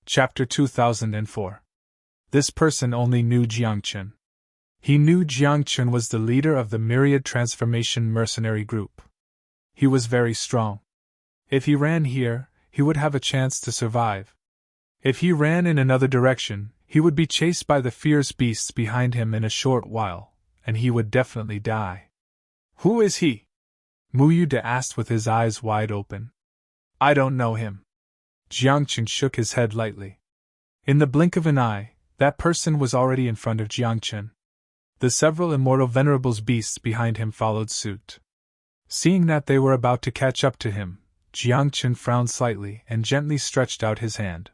Chapter 2004. This person only knew Jiangchen. He knew Jiangchen was the leader of the Myriad Transformation mercenary group. He was very strong. If he ran here, he would have a chance to survive. If he ran in another direction, he would be chased by the fierce beasts behind him in a short while, and he would definitely die. Who is he? Muyude asked with his eyes wide open. I don't know him. Jiangchen shook his head lightly. In the blink of an eye, that person was already in front of Jiangchen. The several immortal venerables beasts behind him followed suit. Seeing that they were about to catch up to him, Jiangchen frowned slightly and gently stretched out his hand.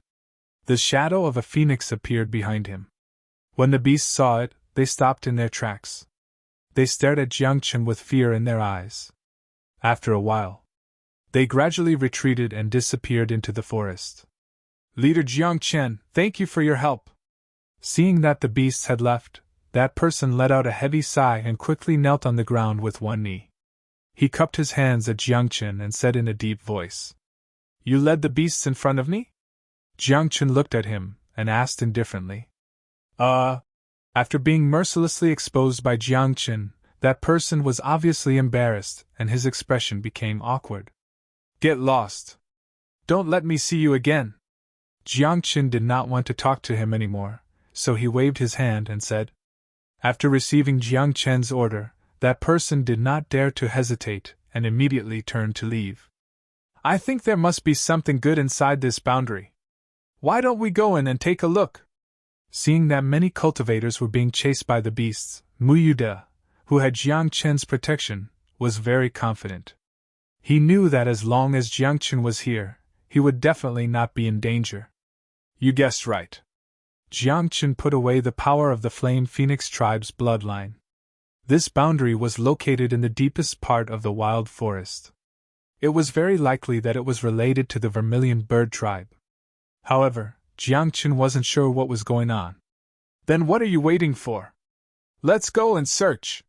The shadow of a phoenix appeared behind him. When the beasts saw it, they stopped in their tracks. They stared at Jiangchen with fear in their eyes. After a while, they gradually retreated and disappeared into the forest. Leader Jiangchen, thank you for your help. Seeing that the beasts had left, that person let out a heavy sigh and quickly knelt on the ground with one knee. He cupped his hands at Jiangchen and said in a deep voice, You led the beasts in front of me? Jiangchen looked at him and asked indifferently. After being mercilessly exposed by Jiangchen, that person was obviously embarrassed and his expression became awkward. Get lost. Don't let me see you again. Jiangchen did not want to talk to him anymore, so he waved his hand and said. After receiving Jiangchen's order, that person did not dare to hesitate and immediately turned to leave. I think there must be something good inside this boundary. Why don't we go in and take a look? Seeing that many cultivators were being chased by the beasts, Muyude, who had Jiangchen's protection, was very confident. He knew that as long as Jiangchen was here, he would definitely not be in danger. You guessed right. Jiangchen put away the power of the Flame Phoenix tribe's bloodline. This boundary was located in the deepest part of the wild forest. It was very likely that it was related to the Vermilion Bird tribe. However, Jiangchen wasn't sure what was going on. Then what are you waiting for? Let's go and search.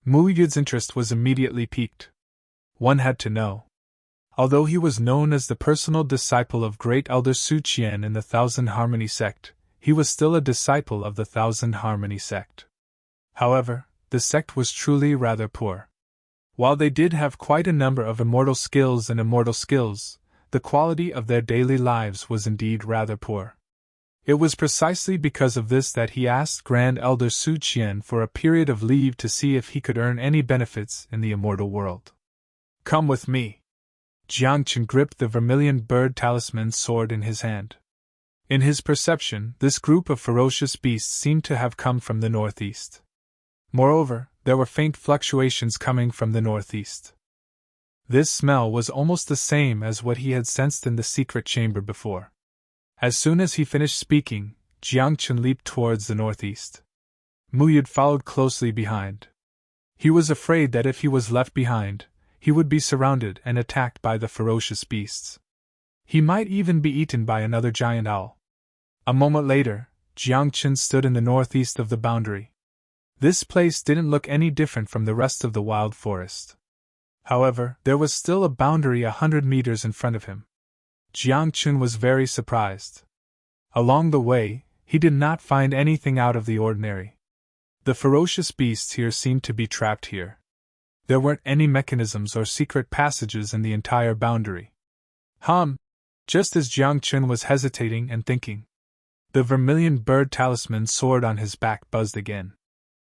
Muyude's interest was immediately piqued. One had to know. Although he was known as the personal disciple of Great Elder Su Qian in the Thousand Harmony sect, he was still a disciple of the Thousand Harmony sect. However, the sect was truly rather poor. While they did have quite a number of immortal skills, the quality of their daily lives was indeed rather poor. It was precisely because of this that he asked Grand Elder Su Qian for a period of leave to see if he could earn any benefits in the immortal world. Come with me. Jiangchen gripped the Vermilion Bird Talisman sword in his hand. In his perception, this group of ferocious beasts seemed to have come from the northeast. Moreover, there were faint fluctuations coming from the northeast. This smell was almost the same as what he had sensed in the secret chamber before. As soon as he finished speaking, Jiangchen leaped towards the northeast. Muyude followed closely behind. He was afraid that if he was left behind, he would be surrounded and attacked by the ferocious beasts. He might even be eaten by another giant owl. A moment later, Jiangchen stood in the northeast of the boundary. This place didn't look any different from the rest of the wild forest. However, there was still a boundary 100 meters in front of him. Jiangchen was very surprised. Along the way, he did not find anything out of the ordinary. The ferocious beasts here seemed to be trapped here. There weren't any mechanisms or secret passages in the entire boundary. Just as Jiangchen was hesitating and thinking, the Vermilion Bird Talisman sword on his back buzzed again.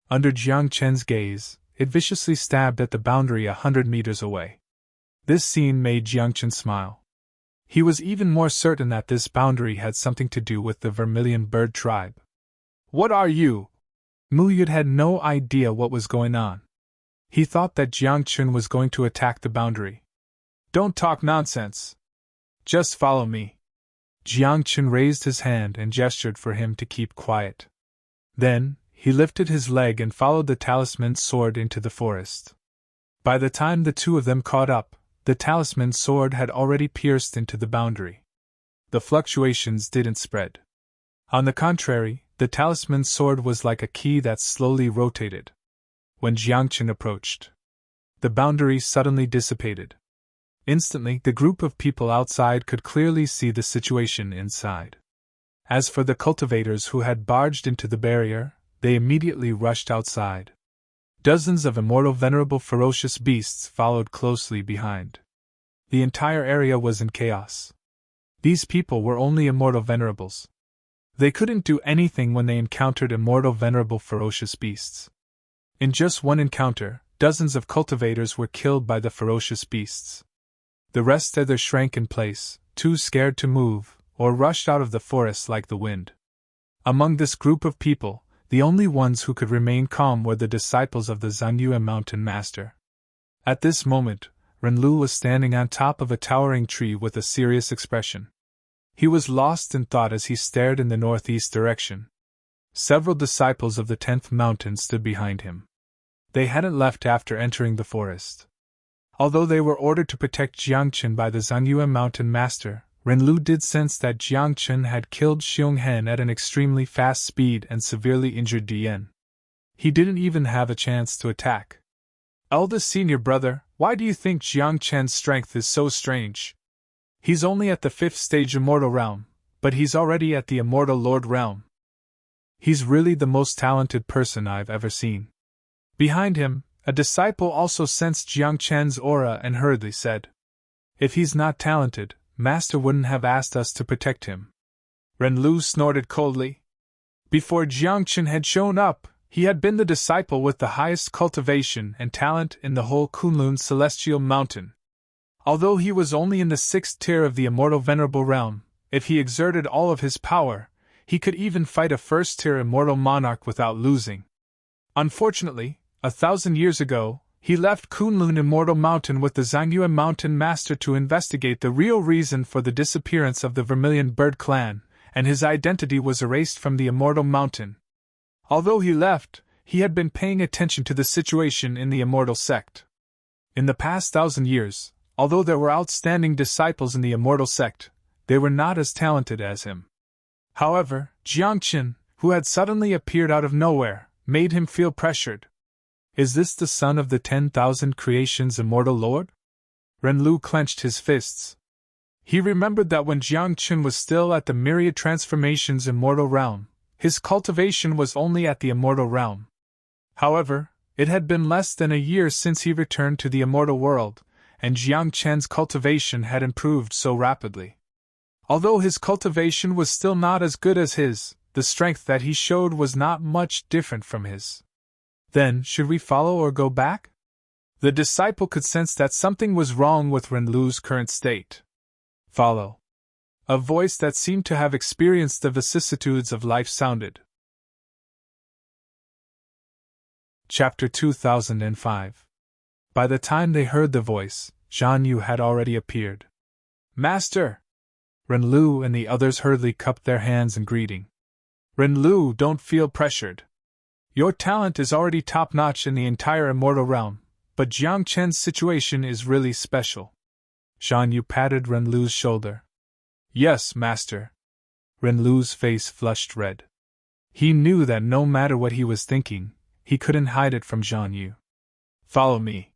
Under Jiangchen's gaze, it viciously stabbed at the boundary 100 meters away. This scene made Jiangchen smile. He was even more certain that this boundary had something to do with the Vermilion Bird tribe. What are you? Muyude had no idea what was going on. He thought that Jiangchen was going to attack the boundary. Don't talk nonsense. Just follow me. Jiangchen raised his hand and gestured for him to keep quiet. Then, he lifted his leg and followed the talisman's sword into the forest. By the time the two of them caught up, the talisman's sword had already pierced into the boundary. The fluctuations didn't spread. On the contrary, the talisman's sword was like a key that slowly rotated. When Jiangchen approached, the boundary suddenly dissipated. Instantly, the group of people outside could clearly see the situation inside. As for the cultivators who had barged into the barrier, they immediately rushed outside. Dozens of immortal venerable ferocious beasts followed closely behind. The entire area was in chaos. These people were only immortal venerables. They couldn't do anything when they encountered immortal venerable ferocious beasts. In just one encounter, dozens of cultivators were killed by the ferocious beasts. The rest either shrank in place, too scared to move, or rushed out of the forest like the wind. Among this group of people, the only ones who could remain calm were the disciples of the Zanyue Mountain Master. At this moment, Renlu was standing on top of a towering tree with a serious expression. He was lost in thought as he stared in the northeast direction. Several disciples of the 10th mountain stood behind him. They hadn't left after entering the forest. Although they were ordered to protect Jiangchen by the Zanyue Mountain Master, Renlu did sense that Jiangchen had killed Xionghen at an extremely fast speed and severely injured Dian. He didn't even have a chance to attack. Eldest senior brother, why do you think Jiangchen's strength is so strange? He's only at the 5th stage immortal realm, but he's already at the immortal lord realm. He's really the most talented person I've ever seen. Behind him, a disciple also sensed Jiangchen's aura and hurriedly said, "If he's not talented, Master wouldn't have asked us to protect him." Renlu snorted coldly. Before Jiangchen had shown up, he had been the disciple with the highest cultivation and talent in the whole Kunlun Celestial Mountain. Although he was only in the 6th tier of the immortal venerable realm, if he exerted all of his power, he could even fight a 1st tier immortal monarch without losing. Unfortunately, 1,000 years ago, he left Kunlun Immortal Mountain with the Zanyue Mountain Master to investigate the real reason for the disappearance of the Vermilion Bird clan, and his identity was erased from the Immortal Mountain. Although he left, he had been paying attention to the situation in the Immortal Sect. In the past 1,000 years, although there were outstanding disciples in the Immortal Sect, they were not as talented as him. However, Jiangchen, who had suddenly appeared out of nowhere, made him feel pressured. Is this the son of the 10,000 creations immortal lord? Renlu clenched his fists. He remembered that when Jiangchen was still at the myriad transformations immortal realm, his cultivation was only at the immortal realm. However, it had been less than a year since he returned to the immortal world, and Jiangchen's cultivation had improved so rapidly. Although his cultivation was still not as good as his, the strength that he showed was not much different from his. Then, should we follow or go back? The disciple could sense that something was wrong with Renlu's current state. Follow. A voice that seemed to have experienced the vicissitudes of life sounded. Chapter 2005. By the time they heard the voice, Zhan Yu had already appeared. Master! Renlu and the others hurriedly cupped their hands in greeting. Renlu, don't feel pressured. Your talent is already top-notch in the entire immortal realm, but Jiangchen's situation is really special. Zhan Yu patted Renlu's shoulder. Yes, Master. Renlu's face flushed red. He knew that no matter what he was thinking, he couldn't hide it from Zhan Yu. Follow me.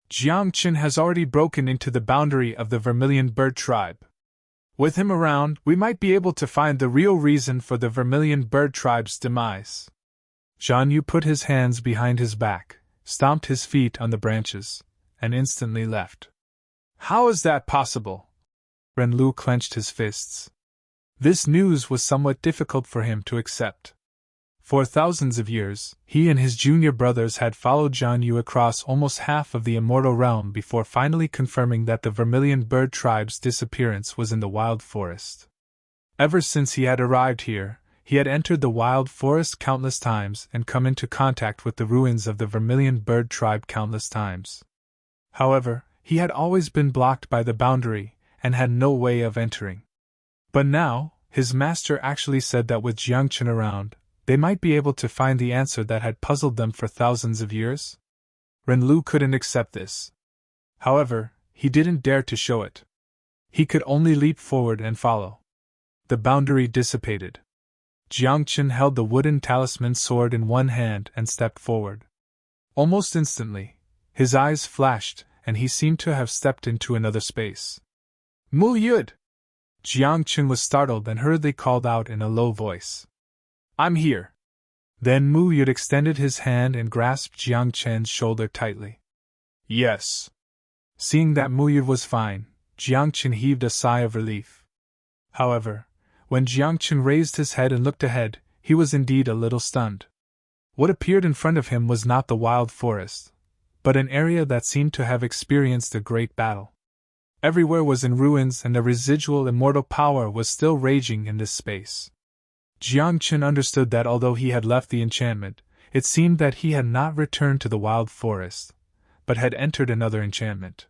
Jiangchen has already broken into the boundary of the Vermilion Bird tribe. With him around, we might be able to find the real reason for the Vermilion Bird tribe's demise. Zhan Yu put his hands behind his back, stomped his feet on the branches, and instantly left. How is that possible? Renlu clenched his fists. This news was somewhat difficult for him to accept. For thousands of years, he and his junior brothers had followed Zhan Yu across almost half of the immortal realm before finally confirming that the Vermilion Bird tribe's disappearance was in the wild forest. Ever since he had arrived here, he had entered the wild forest countless times and come into contact with the ruins of the Vermilion Bird tribe countless times. However, he had always been blocked by the boundary and had no way of entering. But now, his master actually said that with Jiangchen around, they might be able to find the answer that had puzzled them for thousands of years. Renlu couldn't accept this. However, he didn't dare to show it. He could only leap forward and follow. The boundary dissipated. Jiangchen held the wooden talisman sword in one hand and stepped forward. Almost instantly, his eyes flashed, and he seemed to have stepped into another space. Mu Yud! Jiang Chen was startled and hurriedly called out in a low voice. I'm here. Then Mu Yud extended his hand and grasped Jiang Chen's shoulder tightly. Yes. Seeing that Mu Yud was fine, Jiang Chen heaved a sigh of relief. However, when Jiang Chen raised his head and looked ahead, he was indeed a little stunned. What appeared in front of him was not the wild forest, but an area that seemed to have experienced a great battle. Everywhere was in ruins and a residual immortal power was still raging in this space. Jiang Chen understood that although he had left the enchantment, it seemed that he had not returned to the wild forest, but had entered another enchantment.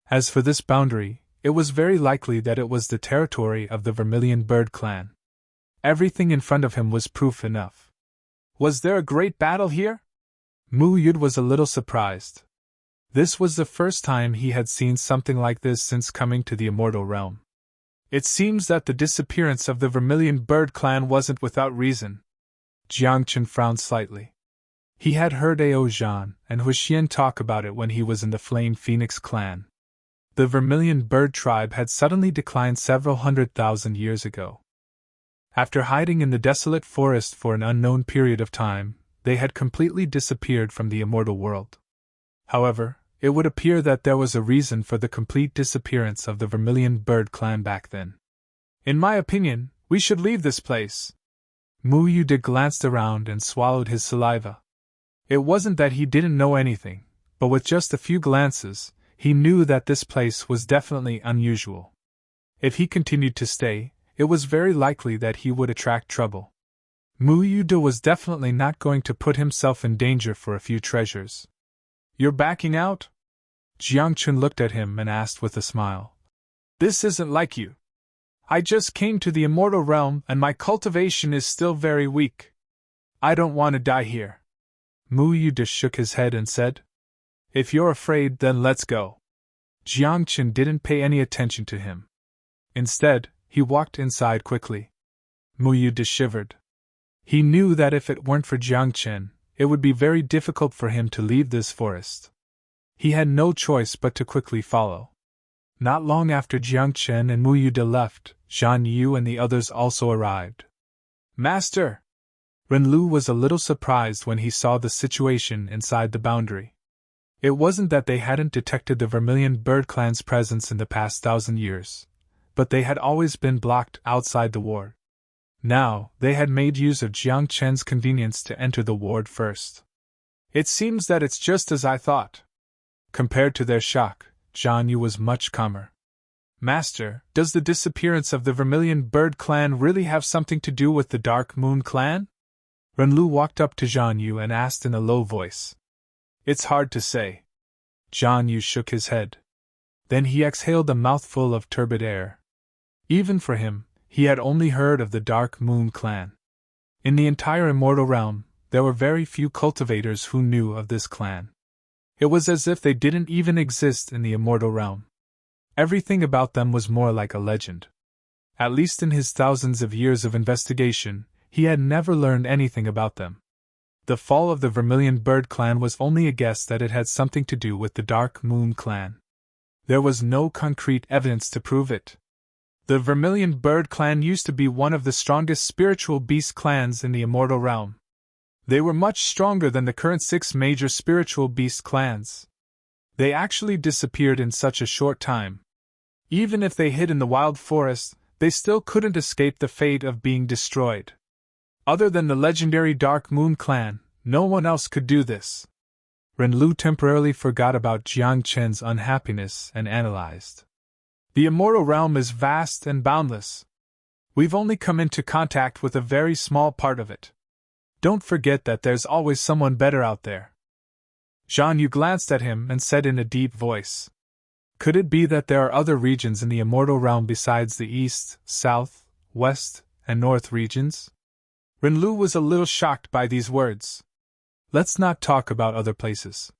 As for this boundary, it was very likely that it was the territory of the Vermilion Bird clan. Everything in front of him was proof enough. Was there a great battle here? Mu Yud was a little surprised. This was the first time he had seen something like this since coming to the immortal realm. It seems that the disappearance of the Vermilion Bird clan wasn't without reason. Jiang Chen frowned slightly. He had heard Ao Zhan and Huxian talk about it when he was in the Flame Phoenix clan. The Vermilion Bird tribe had suddenly declined several 100,000 years ago. After hiding in the desolate forest for an unknown period of time, they had completely disappeared from the immortal world. However, it would appear that there was a reason for the complete disappearance of the Vermilion Bird clan back then. In my opinion, we should leave this place. Mu Yud glanced around and swallowed his saliva. It wasn't that he didn't know anything, but with just a few glances, he knew that this place was definitely unusual. If he continued to stay, it was very likely that he would attract trouble. Mu Yud was definitely not going to put himself in danger for a few treasures. You're backing out? Jiang Chen looked at him and asked with a smile. This isn't like you. I just came to the immortal realm and my cultivation is still very weak. I don't want to die here. Mu Yud shook his head and said, If you're afraid, then let's go. Jiang Chen didn't pay any attention to him. Instead, he walked inside quickly. Mu Yud shivered. He knew that if it weren't for Jiang Chen, it would be very difficult for him to leave this forest. He had no choice but to quickly follow. Not long after Jiang Chen and Mu Yud left, Zhan Yu and the others also arrived. Master! Renlu was a little surprised when he saw the situation inside the boundary. It wasn't that they hadn't detected the Vermilion Bird clan's presence in the past 1,000 years, but they had always been blocked outside the ward. Now, they had made use of Jiang Chen's convenience to enter the ward first. It seems that it's just as I thought. Compared to their shock, Zhan Yu was much calmer. Master, does the disappearance of the Vermilion Bird clan really have something to do with the Dark Moon clan? Renlu walked up to Zhan Yu and asked in a low voice. It's hard to say. Zhan Yu shook his head. Then he exhaled a mouthful of turbid air. Even for him, he had only heard of the Dark Moon clan. In the entire immortal realm, there were very few cultivators who knew of this clan. It was as if they didn't even exist in the immortal realm. Everything about them was more like a legend. At least in his thousands of years of investigation, he had never learned anything about them. The fall of the Vermilion Bird clan was only a guess that it had something to do with the Dark Moon clan. There was no concrete evidence to prove it. The Vermilion Bird clan used to be one of the strongest spiritual beast clans in the immortal realm. They were much stronger than the current 6 major spiritual beast clans. They actually disappeared in such a short time. Even if they hid in the wild forest, they still couldn't escape the fate of being destroyed. Other than the legendary Dark Moon clan, no one else could do this. Renlu temporarily forgot about Jiang Chen's unhappiness and analyzed. The immortal realm is vast and boundless. We've only come into contact with a very small part of it. Don't forget that there's always someone better out there. Zhan Yu glanced at him and said in a deep voice. Could it be that there are other regions in the immortal realm besides the east, south, west, and north regions? Renlu was a little shocked by these words. Let's not talk about other places.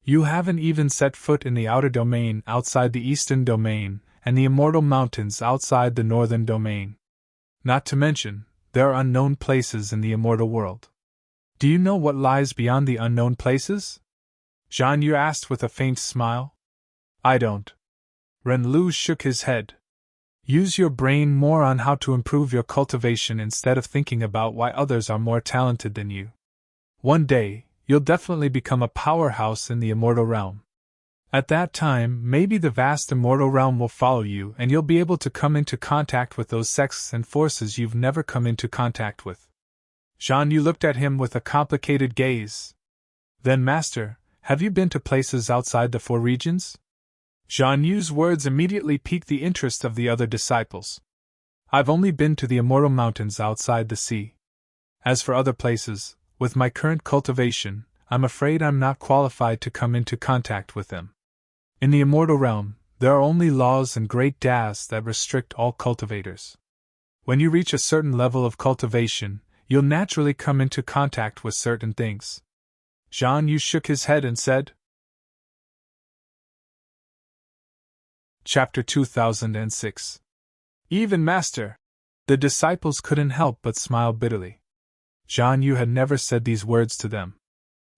You haven't even set foot in the outer domain outside the eastern domain, and the immortal mountains outside the northern domain. Not to mention, there are unknown places in the immortal world. Do you know what lies beyond the unknown places? Zhan Yu asked with a faint smile. I don't. Renlu shook his head. Use your brain more on how to improve your cultivation instead of thinking about why others are more talented than you. One day, you'll definitely become a powerhouse in the immortal realm. At that time, maybe the vast immortal realm will follow you and you'll be able to come into contact with those sects and forces you've never come into contact with. Zhang Yu looked at him with a complicated gaze. Then, Master, have you been to places outside the four regions? Zhang Yu's words immediately piqued the interest of the other disciples. I've only been to the immortal mountains outside the sea. As for other places, with my current cultivation, I'm afraid I'm not qualified to come into contact with them. In the immortal realm, there are only laws and great das that restrict all cultivators. When you reach a certain level of cultivation, you'll naturally come into contact with certain things. Zhang Yu shook his head and said, Chapter 2006. Even Master! The disciples couldn't help but smile bitterly. Zhang Yu had never said these words to them.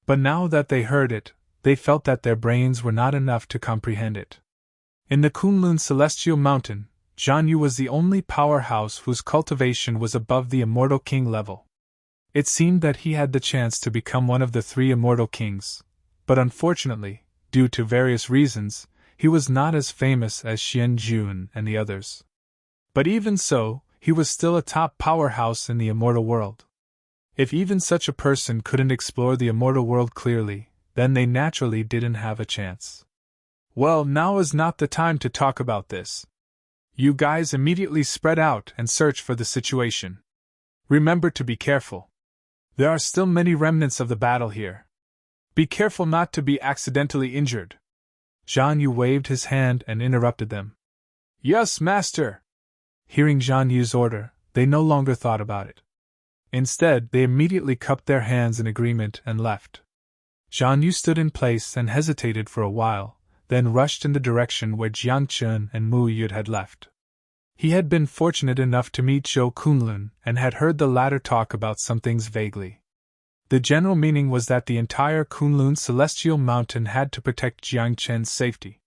But now that they heard it, they felt that their brains were not enough to comprehend it. In the Kunlun Celestial Mountain, Zhang Yu was the only powerhouse whose cultivation was above the Immortal King level. It seemed that he had the chance to become one of the three Immortal Kings, but unfortunately, due to various reasons, he was not as famous as Xian Jun and the others. But even so, he was still a top powerhouse in the immortal world. If even such a person couldn't explore the immortal world clearly, then they naturally didn't have a chance. Well, now is not the time to talk about this. You guys immediately spread out and search for the situation. Remember to be careful. There are still many remnants of the battle here. Be careful not to be accidentally injured. Zhang Yu waved his hand and interrupted them. Yes, Master! Hearing Zhang Yu's order, they no longer thought about it. Instead, they immediately cupped their hands in agreement and left. Zhang Yu stood in place and hesitated for a while, then rushed in the direction where Jiang Chun and Mu Yud had left. He had been fortunate enough to meet Zhou Kunlun and had heard the latter talk about some things vaguely. The general meaning was that the entire Kunlun Celestial Mountain had to protect Jiang Chen's safety.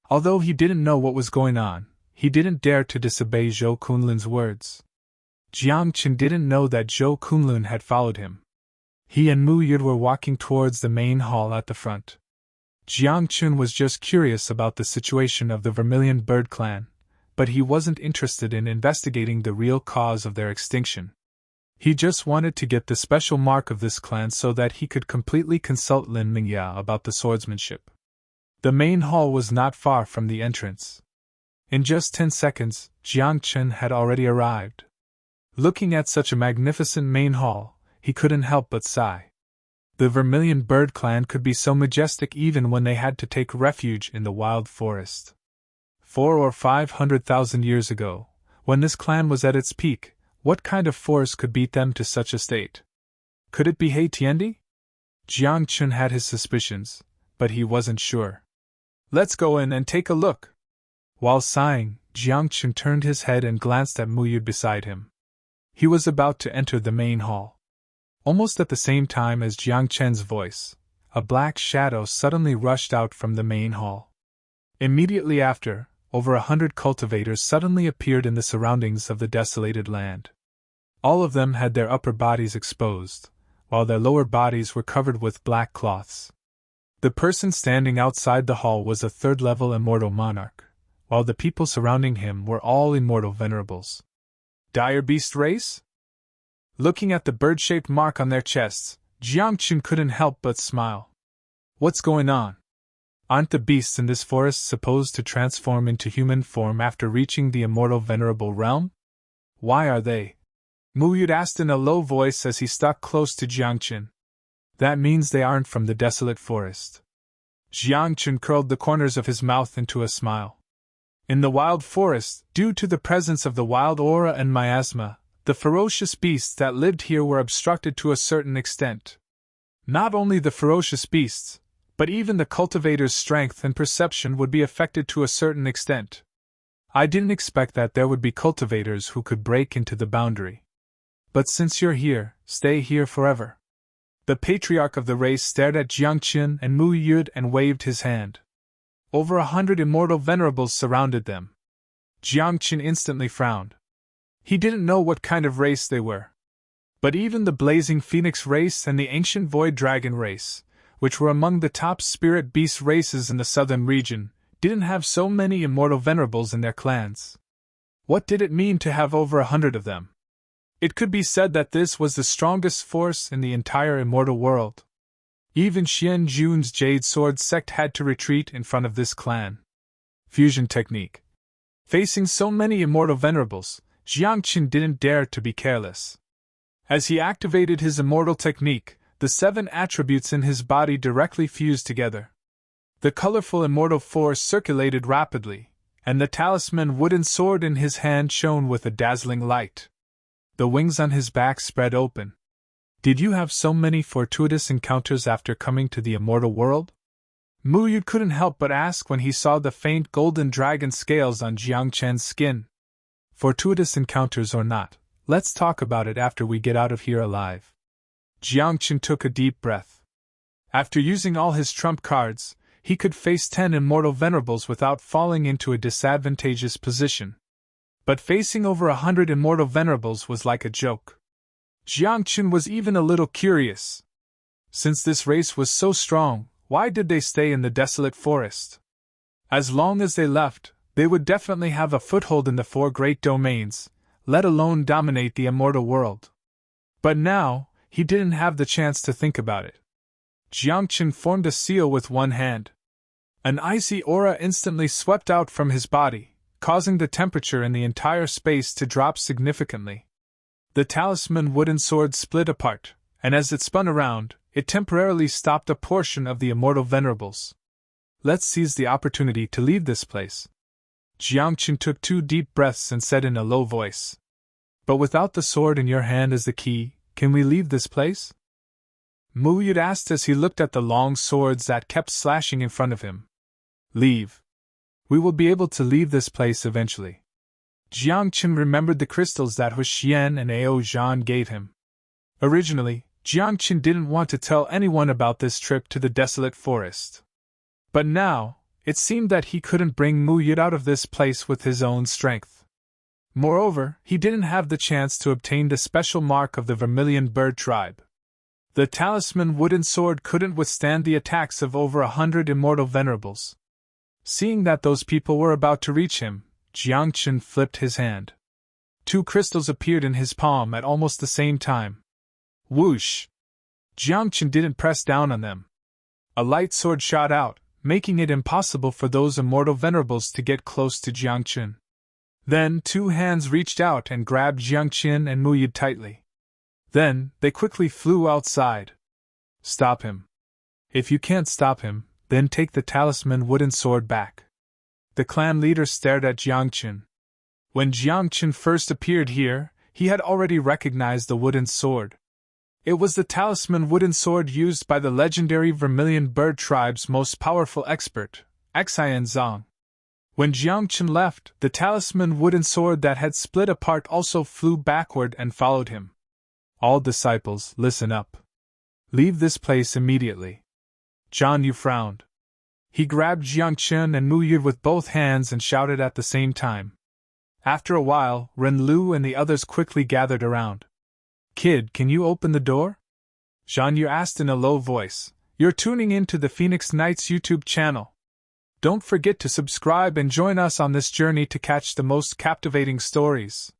Although he didn't know what was going on, he didn't dare to disobey Zhou Kunlun's words. Jiang Chen didn't know that Zhou Kunlun had followed him. He and Mu Yud were walking towards the main hall at the front. Jiang Chen was just curious about the situation of the Vermilion Bird clan, but he wasn't interested in investigating the real cause of their extinction. He just wanted to get the special mark of this clan so that he could completely consult Lin Mingya about the swordsmanship. The main hall was not far from the entrance. In just 10 seconds, Jiang Chen had already arrived. Looking at such a magnificent main hall, he couldn't help but sigh. The Vermilion Bird clan could be so majestic even when they had to take refuge in the wild forest. 400,000 or 500,000 years ago, when this clan was at its peak, what kind of force could beat them to such a state? Could it be He Tiandi? Jiang Chun had his suspicions, but he wasn't sure. Let's go in and take a look. While sighing, Jiang Chun turned his head and glanced at Mu Yud beside him. He was about to enter the main hall. Almost at the same time as Jiang Chen's voice, a black shadow suddenly rushed out from the main hall. Immediately after, over 100 cultivators suddenly appeared in the surroundings of the desolated land. All of them had their upper bodies exposed, while their lower bodies were covered with black cloths. The person standing outside the hall was a third-level immortal monarch, while the people surrounding him were all immortal venerables. Dire beast race? Looking at the bird-shaped mark on their chests, Jiang Chun couldn't help but smile. What's going on? Aren't the beasts in this forest supposed to transform into human form after reaching the immortal venerable realm? Why are they? Mu Yud asked in a low voice as he stuck close to Jiang Chun. That means they aren't from the desolate forest. Jiang Chun curled the corners of his mouth into a smile. In the wild forest, due to the presence of the wild aura and miasma, the ferocious beasts that lived here were obstructed to a certain extent. Not only the ferocious beasts, but even the cultivator's strength and perception would be affected to a certain extent. I didn't expect that there would be cultivators who could break into the boundary. But since you're here, stay here forever. The patriarch of the race stared at Jiang Chun and Mu Yud and waved his hand. Over 100 immortal venerables surrounded them. Jiangqin instantly frowned. He didn't know what kind of race they were. But even the Blazing Phoenix race and the Ancient Void Dragon race, which were among the top spirit beast races in the southern region, didn't have so many immortal venerables in their clans. What did it mean to have over 100 of them? It could be said that this was the strongest force in the entire immortal world. Even Xian Jun's Jade Sword sect had to retreat in front of this clan. Fusion technique. Facing so many immortal venerables, Jiangqin didn't dare to be careless. As he activated his immortal technique, the 7 attributes in his body directly fused together. The colorful immortal force circulated rapidly, and the talisman wooden sword in his hand shone with a dazzling light. The wings on his back spread open. Did you have so many fortuitous encounters after coming to the immortal world? Mu Yu couldn't help but ask when he saw the faint golden dragon scales on Jiangqin's skin. Fortuitous encounters or not, let's talk about it after we get out of here alive. Jiangqin took a deep breath. After using all his trump cards, he could face 10 immortal venerables without falling into a disadvantageous position. But facing over 100 immortal venerables was like a joke. Jiangqin was even a little curious. Since this race was so strong, why did they stay in the desolate forest? As long as they left, they would definitely have a foothold in the 4 great domains, let alone dominate the immortal world. But now, he didn't have the chance to think about it. Jiangqin formed a seal with one hand. An icy aura instantly swept out from his body, causing the temperature in the entire space to drop significantly. The talisman wooden sword split apart, and as it spun around, it temporarily stopped a portion of the immortal venerables. Let's seize the opportunity to leave this place. Jiangqin took 2 deep breaths and said in a low voice. But without the sword in your hand as the key, can we leave this place? Mu Yu asked as he looked at the long swords that kept slashing in front of him. Leave. We will be able to leave this place eventually. Jiangqin remembered the crystals that Hu Xian and Ao Zhan gave him. Originally, Jiangqin didn't want to tell anyone about this trip to the desolate forest. But now, it seemed that he couldn't bring Mu Yu out of this place with his own strength. Moreover, he didn't have the chance to obtain the special mark of the Vermilion Bird tribe. The talisman wooden sword couldn't withstand the attacks of over 100 immortal venerables. Seeing that those people were about to reach him, Jiangqin flipped his hand. 2 crystals appeared in his palm at almost the same time. Whoosh! Jiangqin didn't press down on them. A light sword shot out, making it impossible for those immortal venerables to get close to Jiangqin. Then 2 hands reached out and grabbed Jiangqin and Mu Yu tightly. Then, they quickly flew outside. Stop him. If you can't stop him, then take the talisman wooden sword back. The clan leader stared at Jiangqin. When Jiangqin first appeared here, he had already recognized the wooden sword. It was the talisman wooden sword used by the legendary Vermilion Bird tribe's most powerful expert, Xian Zhang. When Jiangqin left, the talisman wooden sword that had split apart also flew backward and followed him. All disciples, listen up. Leave this place immediately. Zhan Yu frowned. He grabbed Jiangqin and Mu Yu with both hands and shouted at the same time. After a while, Ren Lu and the others quickly gathered around. Kid, can you open the door? Zhan Yu asked in a low voice. You're tuning in to the Phoenix Knights YouTube channel. Don't forget to subscribe and join us on this journey to catch the most captivating stories.